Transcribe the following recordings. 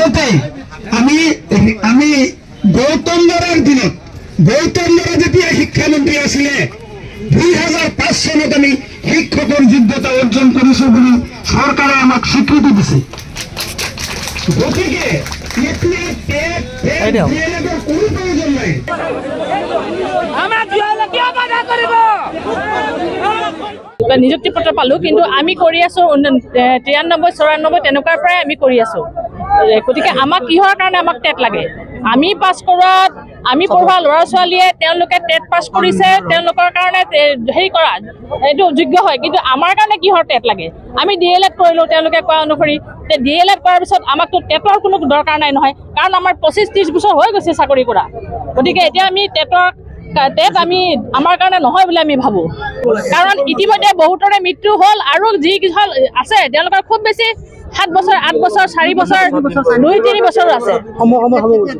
আচলতে আমি গৌতম বৰাৰ দিনত গৌতম বৰা যেতিয়া শিক্ষামন্ত্ৰী আছিলে 2005 চনত আমি শিক্ষকৰ যোগ্যতা অৰ্জন কৰিছো বুলি চৰকাৰে আমাক স্বীকৃতি দিছে। গতিকে কোনো প্ৰয়োজন নাই। নিযুক্তি পত্ৰ পালো, কিন্তু আমি কৰি আছো 93-94 তেনেকুৱাৰ পৰাই আমি কৰি আছো। গতিকে আমাক কিহৰ কাৰণে আমাক টেট লাগে? আমি পাছ কৰাত আমি পঢ়োৱা ল'ৰা ছোৱালীয়ে তেওঁলোকে টেট পাছ কৰিছে, তেওঁলোকৰ কাৰণে হেৰি কৰা এইটো যোগ্য হয়, কিন্তু আমাৰ কাৰণে কিহৰ টেট লাগে? আমি DLED কৰিলো তেওঁলোকে কোৱা অনুসৰি। DLED কৰাৰ পিছত আমাকতো টেটৰ কোনো দৰকাৰ নাই নহয়, কাৰণ আমাৰ 25-30 বছৰ হৈ গৈছে চাকৰি কৰা। গতিকে এতিয়া আমি টেট আমি আমাৰ কাৰণে নহয় বুলি আমি ভাবো, কাৰণ ইতিমধ্যে বহুতৰে মৃত্যু হ'ল আৰু যি কিছু আছে তেওঁলোকৰ খুব বেছি 7 বছৰ 8 বছৰ 4 বছৰ 2-3 বছৰো আছে।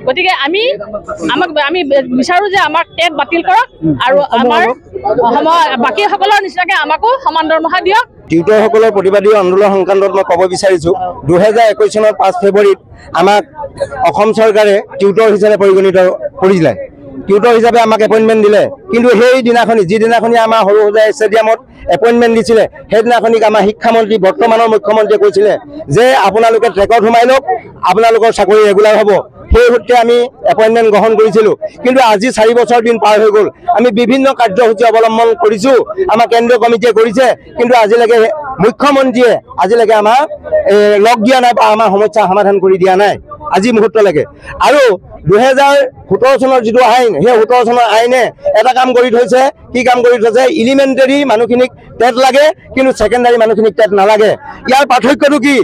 গতিকে আমি বিচাৰো যে আমাক টেট বাতিল কৰক আৰু আমাৰ বাকী সকলৰ নিচিনাকে আমাকো সমান দৰমহা দিয়ক। টিউটৰসকলৰ প্ৰতিবাদী আন্দোলন সংক্ৰান্তত মই ক'ব বিচাৰিছোঁ 2021 চনৰ 5 ফেব্ৰুৱাৰীত আমাক অসম চৰকাৰে টিউটৰ হিচাপে পৰিগণিত কৰিলে। টিউটৰ হিচাপে আমাক এপইণ্টমেণ্ট দিলে, কিন্তু সেই দিনাখনি যিদিনাখনি আমাৰ সৰু সজাই ষ্টেডিয়ামত এপইণ্টমেণ্ট দিছিলে সেইদিনাখনিক আমাৰ শিক্ষামন্ত্ৰী বৰ্তমানৰ মুখ্যমন্ত্ৰীয়ে কৈছিলে যে আপোনালোকে ট্ৰেকত সোমাই লওক, আপোনালোকৰ চাকৰি ৰেগুলাৰ হ'ব। সেই সূত্ৰে আমি এপইণ্টমেণ্ট গ্ৰহণ কৰিছিলোঁ, কিন্তু আজি 4 বছৰ দিন পাৰ হৈ গ'ল। আমি বিভিন্ন কাৰ্যসূচী অৱলম্বন কৰিছোঁ, আমাৰ কেন্দ্ৰীয় কমিটিয়ে কৰিছে, কিন্তু আজিলৈকে মুখ্যমন্ত্ৰীয়ে আজিলৈকে আমাক লগ দিয়া নাই বা আমাৰ সমস্যা সমাধান কৰি দিয়া নাই আজি মুহূৰ্তলৈকে। আৰু 2017 চনৰ যিটো আইন, সেই 17 চনৰ আইনে এটা কাম কৰি থৈছে। কি কাম কৰি থৈছে? এলিমেণ্টাৰী মানুহখিনিক টেট লাগে, কিন্তু ছেকেণ্ডাৰী মানুহখিনিক টেট নালাগে। ইয়াৰ পাৰ্থক্যটো কি?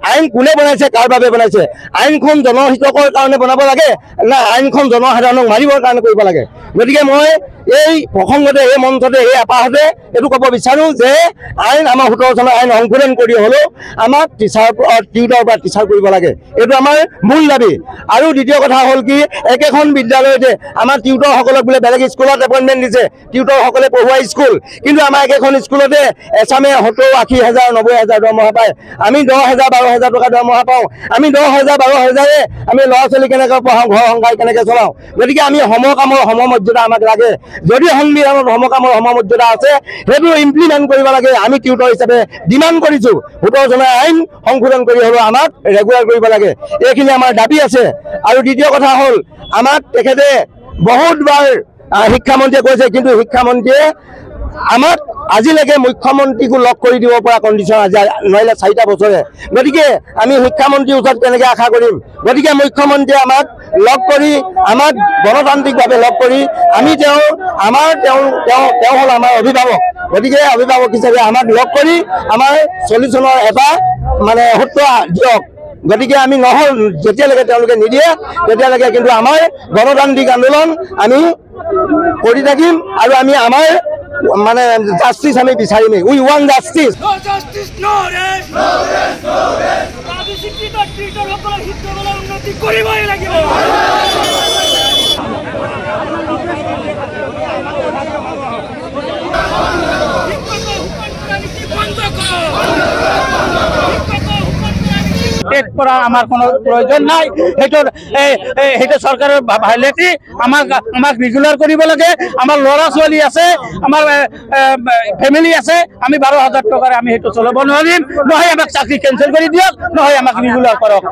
আইন কোনে বনাইছে, কাৰ বাবে বনাইছে? আইনখন জনহিতকৰ কাৰণে বনাব লাগে না আইনখন জনসাধাৰণক মাৰিবৰ কাৰণে কৰিব লাগে? গতিকে মই এই প্ৰসংগতে এই মঞ্চতে এই এপাহতে এইটো ক'ব বিচাৰোঁ যে আইন আমাৰ 17 চনৰ আইন সংশোধন কৰি হ'লেও আমাক টিউটৰ পৰা টিচাৰ কৰিব লাগে, এইটো আমাৰ মূল দাবী। আৰু দ্বিতীয় কথা হ'ল কি, একেখন বিদ্যালয়তে আমাৰ টিউটৰসকলক বোলে বেলেগ স্কুলত এপইণ্টমেণ্ট দিছে, টিউটৰসকলে পঢ়ুৱা স্কুল, কিন্তু আমাৰ একেখন স্কুলতে এছামে 70-80 হাজাৰ 90 হাজাৰ দৰমহা পায়, আমি 10,000-12 হাজাৰ টকা দৰমহা পাওঁ। আমি 10,000-12 হাজাৰে আমি ল'ৰা ছোৱালী কেনেকৈ পঢ়াওঁ, ঘৰ সংসাৰ কেনেকৈ চলাওঁ? গতিকে আমি সমকামৰ সমমৰ্যাদা আমাক লাগে। যদি সংবিধানত সমকামৰ সমমৰ্যাদা আছে সেইটো ইমপ্লিমেণ্ট কৰিব লাগে। আমি টিউটৰ হিচাপে ডিমাণ্ড কৰিছোঁ 17 চনৰ আইন সংশোধন কৰি হ'লেও আমাক ৰেগুলাৰ কৰিব লাগে, এইখিনি আমাৰ দাবী আছে। আৰু দ্বিতীয় কথা হ'ল, আমাক তেখেতে বহুতবাৰ শিক্ষামন্ত্ৰীয়ে কৈছে, কিন্তু শিক্ষামন্ত্ৰীয়ে আমাক আজিলৈকে মুখ্যমন্ত্ৰীকো লগ কৰি দিব পৰা কণ্ডিশ্যন আজি নহ'লে 4টা বছৰে। গতিকে আমি শিক্ষামন্ত্ৰীৰ ওচৰত কেনেকৈ আশা কৰিম? গতিকে মুখ্যমন্ত্ৰীয়ে আমাক লগ কৰি, আমাক গণতান্ত্ৰিকভাৱে লগ কৰি তেওঁ হ'ল আমাৰ অভিভাৱক। গতিকে অভিভাৱক হিচাপে আমাক লগ কৰি আমাৰ 40 চনৰ এটা সূত্ৰ দিয়ক। গতিকে আমি যেতিয়ালৈকে তেওঁলোকে নিদিয়ে তেতিয়ালৈকে কিন্তু আমাৰ গণতান্ত্ৰিক আন্দোলন আমি কৰি থাকিম আৰু আমি আমাৰ জাষ্টিছ আমি বিচাৰিমেই। উই ৱান্ট জাষ্টিছ। টেট কৰা আমাৰ কোনো প্ৰয়োজন নাই, সেইটো চৰকাৰৰ ভাইলেটি। আমাক ৰেগুলাৰ কৰিব লাগে। আমাৰ ল'ৰা ছোৱালী আছে, আমাৰ ফেমিলি আছে, আমি 12,000 টকাৰে আমি সেইটো চলাব নোৱাৰিম। নহয় আমাক চাকৰি কেঞ্চেল কৰি দিয়ক, নহয় আমাক ৰেগুলাৰ কৰক।